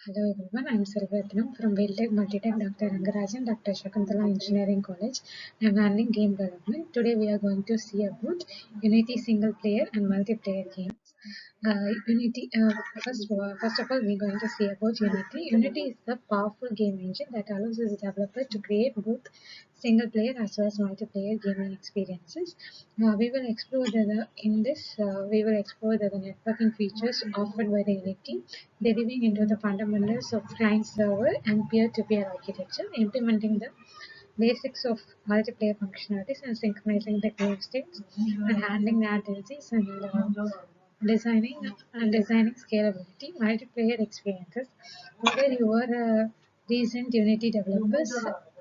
Hello everyone, I am Rathinam from VELTECH, MULTITECH, Dr. RANGARAJAN, Dr. SAKUNTHALA Engineering College. I am handling game development. Today we are going to see about Unity single player and multiplayer games. First of all, we are going to see about Unity. Unity is the powerful game engine that allows the developer to create both single player as well as multiplayer gaming experiences. We will explore the networking features offered by the Unity, delving into the fundamentals of client server and peer-to-peer architecture, implementing the basics of multiplayer functionalities and synchronizing the game states and handling latencies and designing scalability, multiplayer experiences. Whether you are a recent Unity developers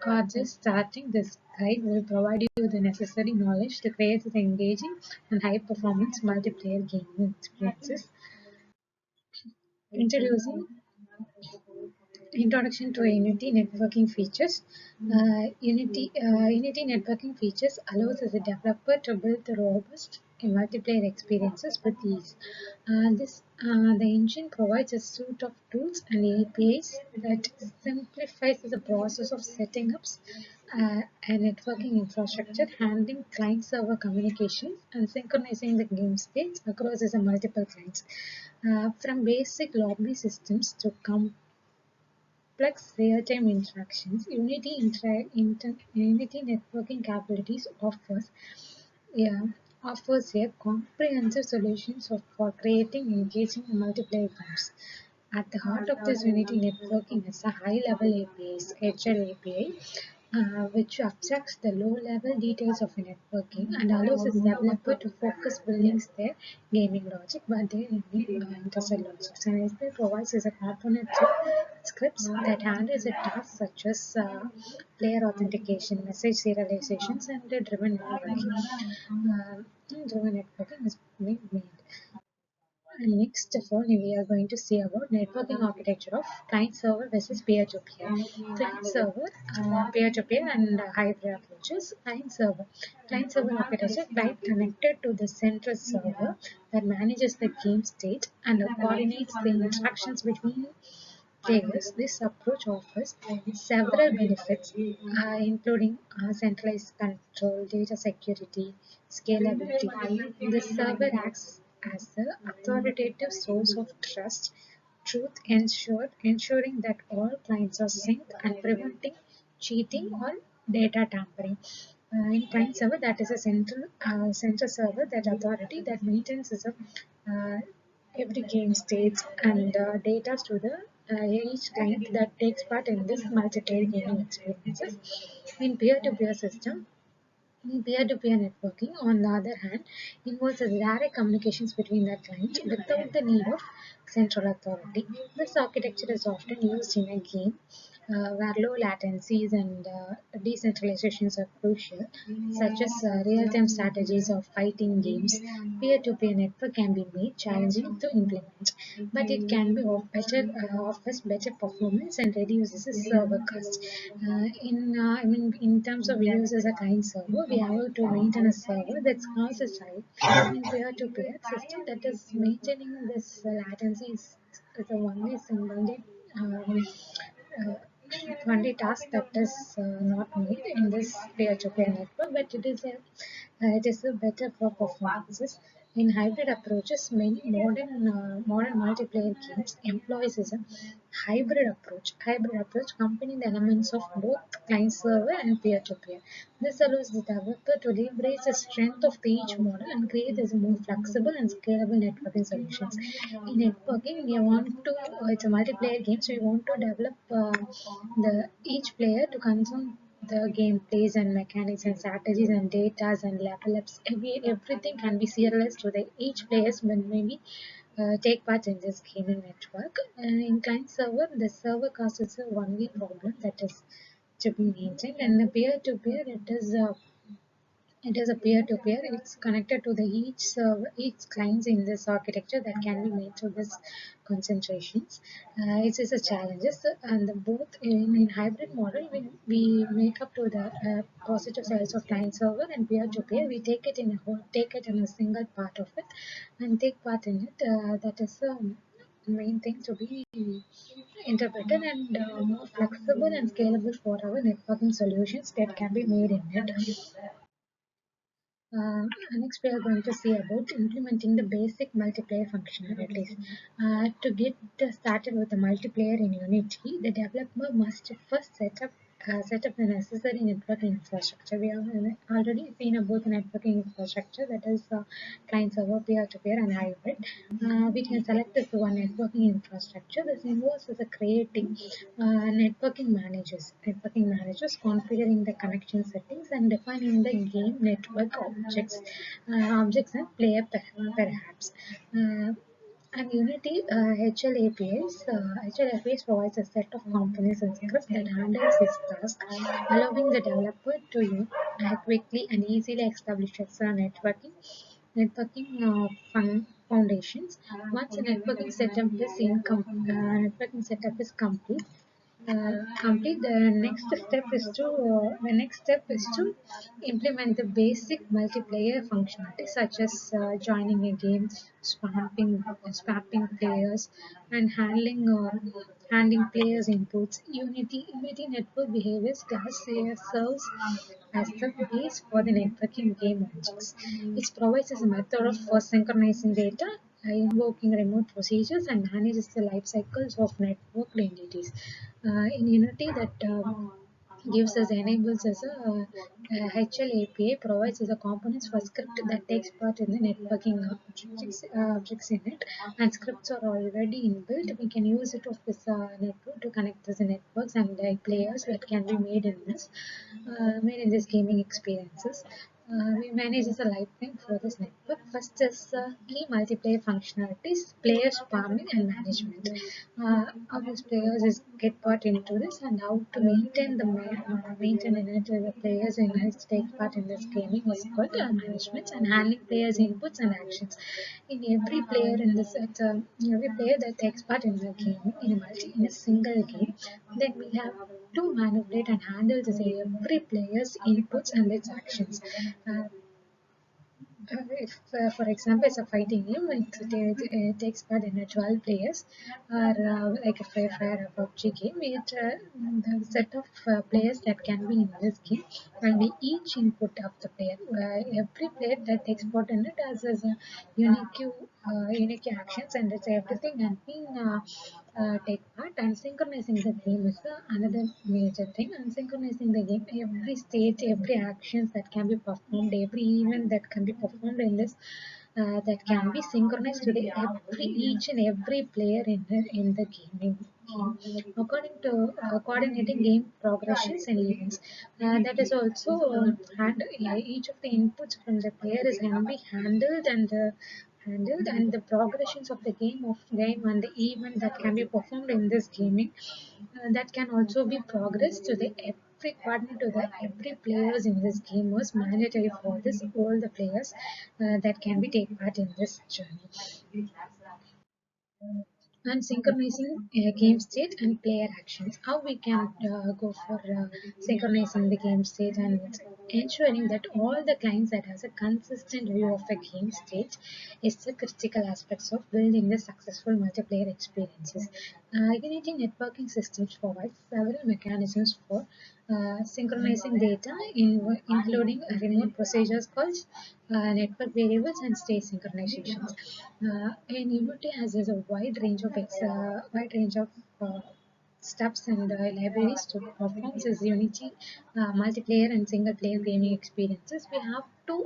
or just starting, this guide will provide you the necessary knowledge to create the engaging and high performance multiplayer gaming experiences. Introducing Introduction to Unity networking features. Unity networking features allows as a developer to build the robust multiplayer experiences with ease. The engine provides a suite of tools and APIs that simplifies the process of setting up a networking infrastructure, handling client-server communications, and synchronizing the game states across as a multiple clients. From basic lobby systems to complex real-time interactions, Unity networking capabilities yeah, offers a comprehensive solution for creating engaging multiplayer games. At the heart of this Unity networking is a high-level APIs, HL API, which abstracts the low-level details of networking and allows the developer to focus building their gaming logic, but they remain intersect logics. And API provides as a component to scripts that handles a task such as player authentication, message serializations, and driven networking. Driven networking is being made. And next of all, we are going to see about networking architecture of client server versus peer-to-peer. Client server, peer-to-peer, and hybrid approaches. Client server architecture, client connected to the central server that manages the game state and coordinates the interactions between players. This approach offers several benefits, including centralized control, data security, scalability. The server acts as the authoritative source of ensuring that all clients are synced and preventing cheating or data tampering. In client server, that is a central server, that authority that maintains every game states and data to the each client that takes part in this multiplayer gaming experiences. In peer-to-peer system, peer-to-peer networking, on the other hand, involves a direct communications between the client without the need of central authority. This architecture is often used in a game where low latencies and decentralizations are crucial, such as real-time strategies of fighting games. Peer-to-peer network can be made challenging to implement, but it can be offers better performance and reduces the server cost. In terms of use as a client server, we have to maintain a server that's cost is high. In peer-to-peer system, that is maintaining this latency is the uh, only task that is not made in this peer-to-peer network, but it is a better for performances. In hybrid approaches, many modern multiplayer games employs is a hybrid approach. Hybrid approach combining the elements of both client server and peer-to-peer. This allows the developer to leverage the strength of each model and create a more flexible and scalable networking solutions. In networking, we want to it's a multiplayer game, so we want to develop the each player to consume the gameplays and mechanics and strategies and data and level ups. Everything can be serialized to the each players when maybe take part in this gaming network. And in client server, the server cost is the only problem that is to be maintained. And the peer-to-peer, it is a peer-to-peer. It's connected to the each server, each clients in this architecture that can be made through this concentrations. It is a challenges, and both in hybrid model, we make up to the positive sides of client server and peer-to-peer. We take it in a single part of it, and take part in it. That is the main thing to be interpreted and more flexible and scalable for our networking solutions that can be made in it. Next, we are going to see about implementing the basic multiplayer functionalities. To get started with the multiplayer in Unity, the developer must first set up the necessary networking infrastructure. We have already seen about the networking infrastructure, that is client server, peer-to-peer, and hybrid. We can select this one networking infrastructure. This involves the creating networking managers, configuring the connection settings, and defining the game network objects and player perhaps. And Unity HL APIs provides a set of components and scripts that handles this task, allowing the developer to quickly and easily establish extra networking foundations. Once a networking setup is complete, the next step is to implement the basic multiplayer functionality such as joining a game, swapping players, and handling players inputs. Unity network behaviors class serves as the base for the networking game objects. It provides as a method of for synchronizing data, invoking remote procedures, and manages the life cycles of network entities. In Unity, that gives us enables us HL API provides us a components for script that takes part in the networking objects in it, and scripts are already inbuilt. We can use it of this network to connect to the networks and players that can be made in this gaming experiences. We manage as a lifetime for this network. First is key multiplayer functionalities, players farming and management. How these players is get part into this and how to maintain and manage the players in it take part in this gaming is called management, and handling players inputs and actions. In every player in this every player that takes part in the game in a single game, then we have to manipulate and handle this every player's inputs and its actions. Uh, if, for example, it's a fighting game, it takes part in a 12 players, or like a Free Fire or PUBG game, the set of players that can be in this game will be each input of the player. Every player that takes part in it has a unique actions, and it's everything and being take part. And synchronizing the game is another major thing. And synchronizing the game, every stage, every actions that can be performed, every event that can be performed in this, that can be synchronized to the each and every player in the gaming game, according to coordinating game progressions and events. That is also each of the inputs from the player is can be handled, and the progressions of the game and the event that can be performed in this gaming, that can also be progressed to the every partner to the every players in this game was mandatory for this all the players that can be take part in this journey. And synchronizing game state and player actions. How we can go for synchronizing the game state and ensuring that all the clients that has a consistent view of a game state is the critical aspects of building the successful multiplayer experiences. Unity networking systems provide several mechanisms for synchronizing data, including remote procedures called network variables and state synchronizations. And Unity has a wide range of steps and libraries to perform this Unity multiplayer and single player gaming experiences. We have to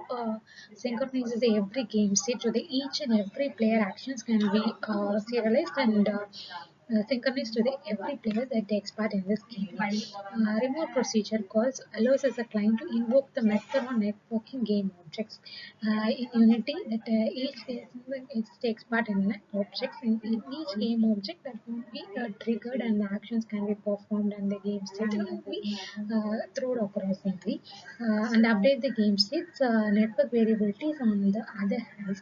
synchronize the every game state so that each and every player actions can be serialized and synchronized to the every player that takes part in this game. Remote procedure calls allows us a client to invoke the method or networking game objects in Unity that it takes part in objects in each game object that will be triggered and the actions can be performed and the game state will be thrown accordingly and update the game states. Network variabilities on the other hand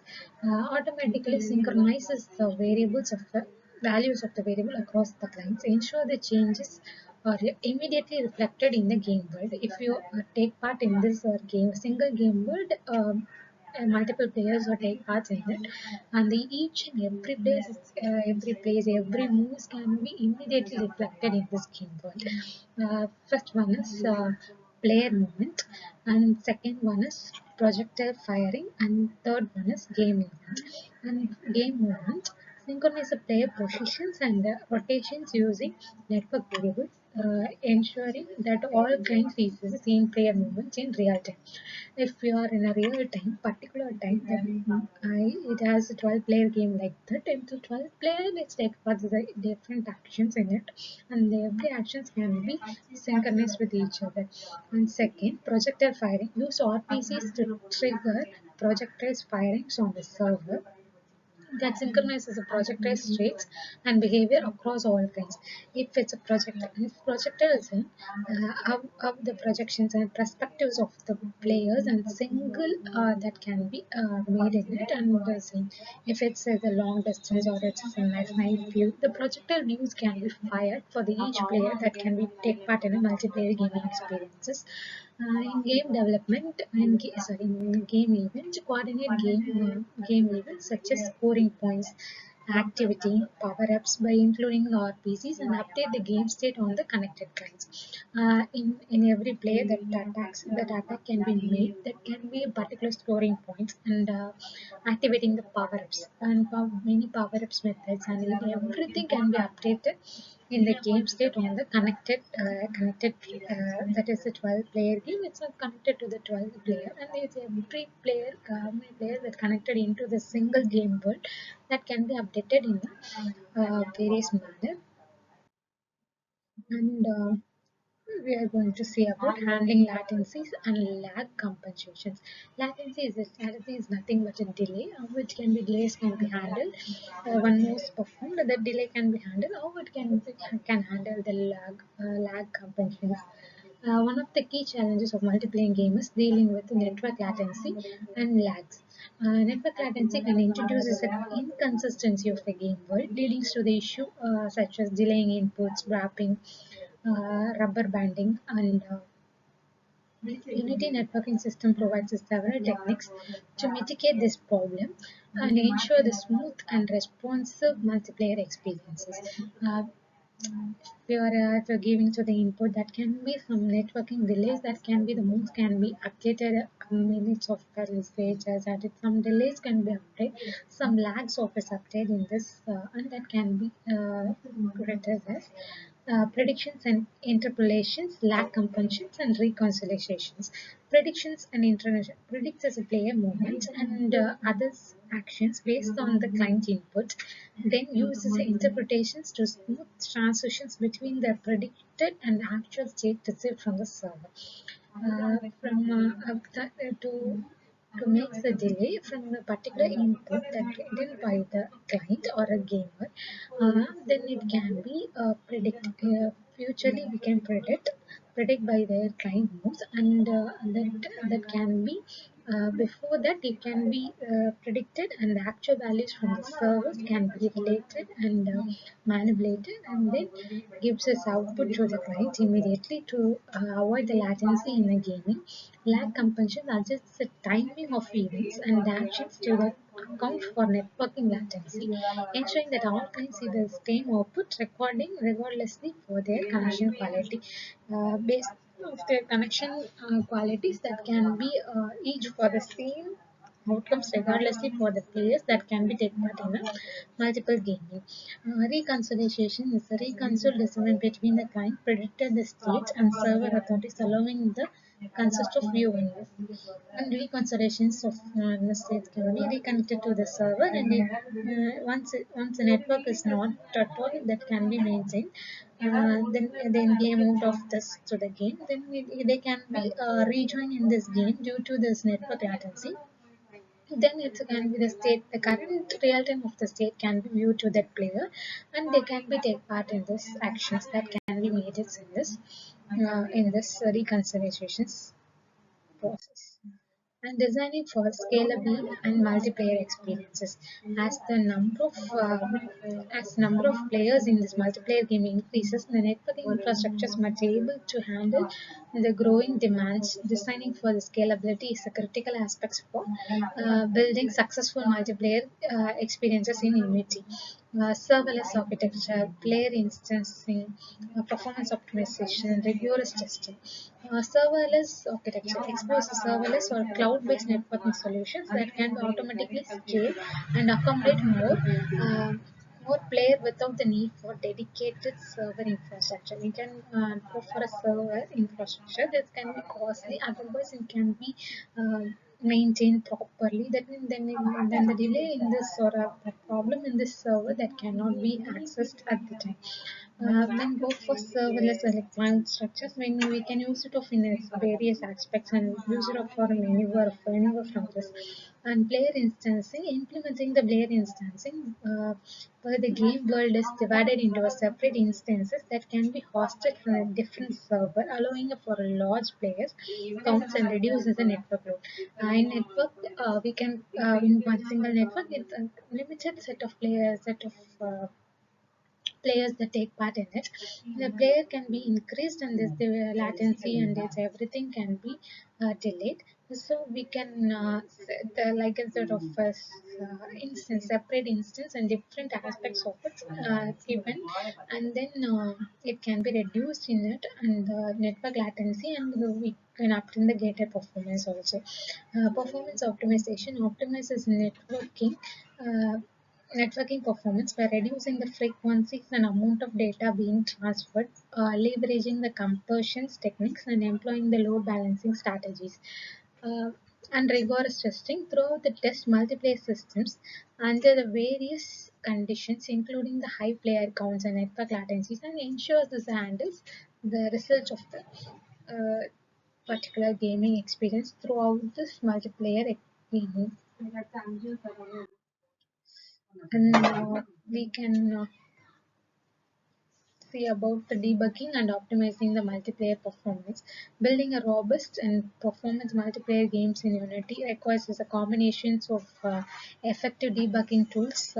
automatically synchronizes the variables of the values of the variable across the clients, ensure the changes are immediately reflected in the game world. If you take part in this single game world, multiple players who take part in it, and each and every moves can be immediately reflected in this game world. First one is player movement, and second one is projectile firing, and third one is game movement. And game movement synchronize the player positions and rotations using network variables, ensuring that all clients see the same player movements in real time. If you are in a real time, particular time, then it has a 12 player game like that. And the 12 player, let's take part the different actions in it, and every actions can be synchronized with each other. And second, projectile firing use RPCs to trigger projectiles firings on the server that synchronizes the projectile states and behavior across all kinds. If it's a projectile, if projectile is in, of the projections and perspectives of the players and single that can be made in it, and same. If it's the long distance or it's a night view, the projectile views can be fired for the each player that can be take part in a multiplayer gaming experiences. In game development and in game events, coordinate game events such as scoring points, activity, power-ups by including the RPCs and update the game state on the connected clients. In every player that attack can be made, that can be a particular scoring points and activating the power-ups and many power-ups methods, and everything can be updated in the game state on the connected that is a 12 player game. It's not connected to the 12 player, and it's every player that connected into the single game world that can be updated in various manner. And we are going to see about handling latencies and lag compensations. Latency is nothing but a delay, which can be delays can be handled. One most performed, the delay can be handled, or it can handle the lag compensations. One of the key challenges of multiplayer game is dealing with network latency and lags. Network latency can introduce an inconsistency of the game world, leading to the issue such as delaying inputs, wrapping, rubber banding, and Unity networking system provides several techniques to mitigate this problem and ensure the smooth and responsive multiplayer experiences. If you're giving to the input, that can be some networking delays, that can be the moves can be updated minutes of usage as added, some delays can be updated, some lags of is updated in this and that can be corrected as predictions and interpolations, lag compensations, and reconciliations. Predictions and intervention predicts as a player movement and others actions based on the client input, then uses interpretations to smooth transitions between the predicted and actual state received from the server. To make the delay from a particular input that given by the client or a gamer, then it can be futurely we can predict by their client moves, and that can be before that it can be predicted, and the actual values from the servers can be related and manipulated, and then gives us output to the client immediately to avoid the latency in the gaming. Lag compensation adjusts the timing of events and the actions to the account for networking latency, ensuring that all clients see the same output recording regardlessly for their connection quality. Based of their connection qualities, that can be each for the same outcomes regardlessly for the players that can be taken part in a multiple gaming. Reconciliation is a reconcile decision between the client predicted the states and server authorities, allowing the consist of view windows. And reconciliations of the states can be reconnected to the server, and once the network is not at all that can be maintained, then game out of this to the game, then they can be rejoined in this game due to this network latency. Then it can be the state, the current real time of the state can be viewed to that player, and they can be take part in this actions that can be made in this reconciliations process. and designing for scalable and multiplayer experiences. As the number of players in this multiplayer game increases, the networking infrastructures must be able to handle the growing demands. Designing for the scalability is a critical aspect for building successful multiplayer experiences in Unity. Serverless architecture, player instancing, performance optimization, rigorous testing. Serverless architecture exposes serverless or cloud-based networking solutions that can automatically scale and accommodate more player without the need for dedicated server infrastructure. We can go for a server infrastructure that can be costly, otherwise it can be maintained properly. Then the delay in this or a problem in this server that cannot be accessed at the time. Then go for serverless electronic structures when we can use it of in its various aspects and use it of for anywhere from this. And player instancing, implementing the player instancing where the game world is divided into a separate instances that can be hosted from a different server, allowing for a large players counts and reduces the network load. In network, we can in one single network, it's a limited set of players that take part in it. The player can be increased and this the latency and this everything can be delayed. So we can set like a sort of instance, separate instance and different aspects of it given, and then it can be reduced in it and network latency, and we can obtain the greater performance also. Performance optimization optimizes networking performance by reducing the frequencies and amount of data being transferred, leveraging the compression techniques, and employing the load balancing strategies. Uh, and rigorous testing throughout the test multiplayer systems under the various conditions, including the high player counts and network latencies, and ensures this handles the results of the particular gaming experience throughout this multiplayer gaming. And we can see about the debugging and optimizing the multiplayer performance. Building a robust and performance multiplayer games in Unity requires a combination of effective debugging tools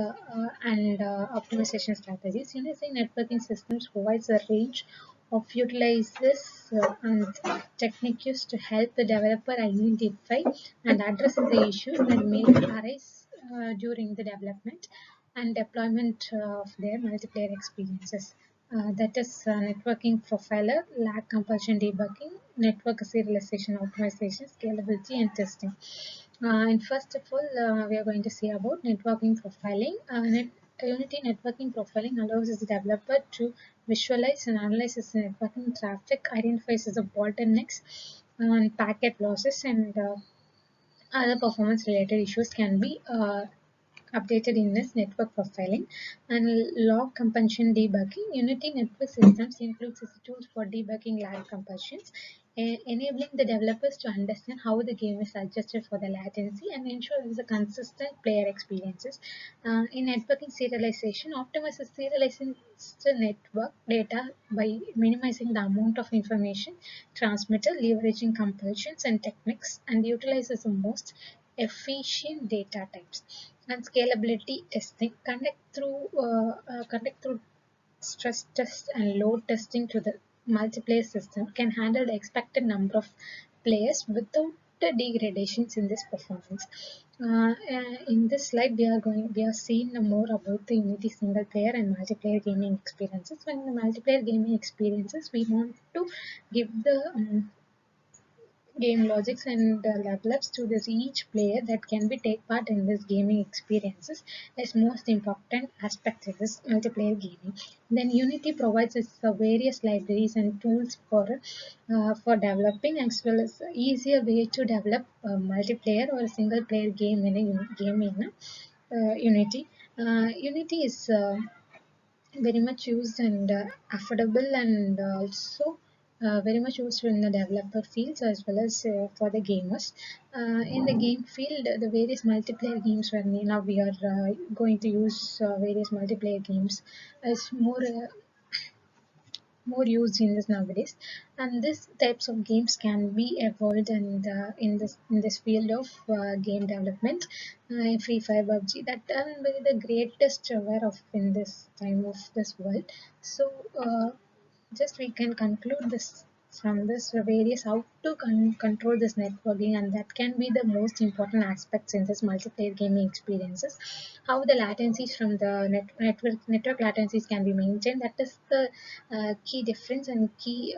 and optimization strategies. Unity networking systems provides a range of utilizes and techniques to help the developer identify and address the issues that may arise during the development and deployment of their multiplayer experiences. That is networking profiler, lag compulsion debugging, network serialization optimization, scalability, and testing. And first of all, we are going to see about networking profiling. Unity networking profiling allows the developer to visualize and analyze the networking traffic, identifies the bottlenecks and packet losses, and other performance related issues can be updated in this network profiling. And log compulsion debugging. Unity network systems includes tools for debugging lag compulsions, enabling the developers to understand how the game is adjusted for the latency and ensure the consistent player experiences. In networking serialization, optimizes serialization network data by minimizing the amount of information transmitted, leveraging compulsions and techniques, and utilizes the most efficient data types. And scalability testing conduct through stress test and load testing to the multiplayer system can handle the expected number of players without the degradations in this performance. In this slide, we are seeing more about the Unity single player and multiplayer gaming experiences. When the multiplayer gaming experiences, we want to give the game logics and level ups to this each player that can be take part in this gaming experiences is most important aspect of this multiplayer gaming. Then Unity provides us various libraries and tools for developing, as well as easier way to develop a multiplayer or a single player game in Unity. Unity is very much used and affordable, and also very much used in the developer fields as well as for the gamers. In the game field, the various multiplayer games where now we are going to use various multiplayer games is more more used in this nowadays, and this types of games can be evolved and in this field of game development. Free Fire, PUBG, that are really the greatest aware of in this time of this world. So just we can conclude this from this various how to control this networking, and that can be the most important aspects in this multiplayer gaming experiences. How the latencies from the network latencies can be maintained, that is the key difference and key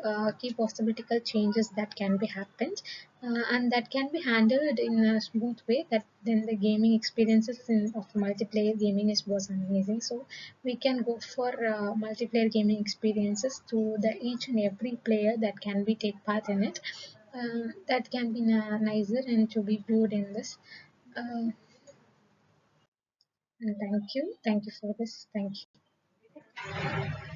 possibilical changes that can be happened, and that can be handled in a smooth way, that then the gaming experiences of multiplayer gaming is was amazing. So we can go for multiplayer gaming experiences to the each and every player that can be take part in it, that can be nicer and to be viewed in this. uh, and thank you for this. Thank you.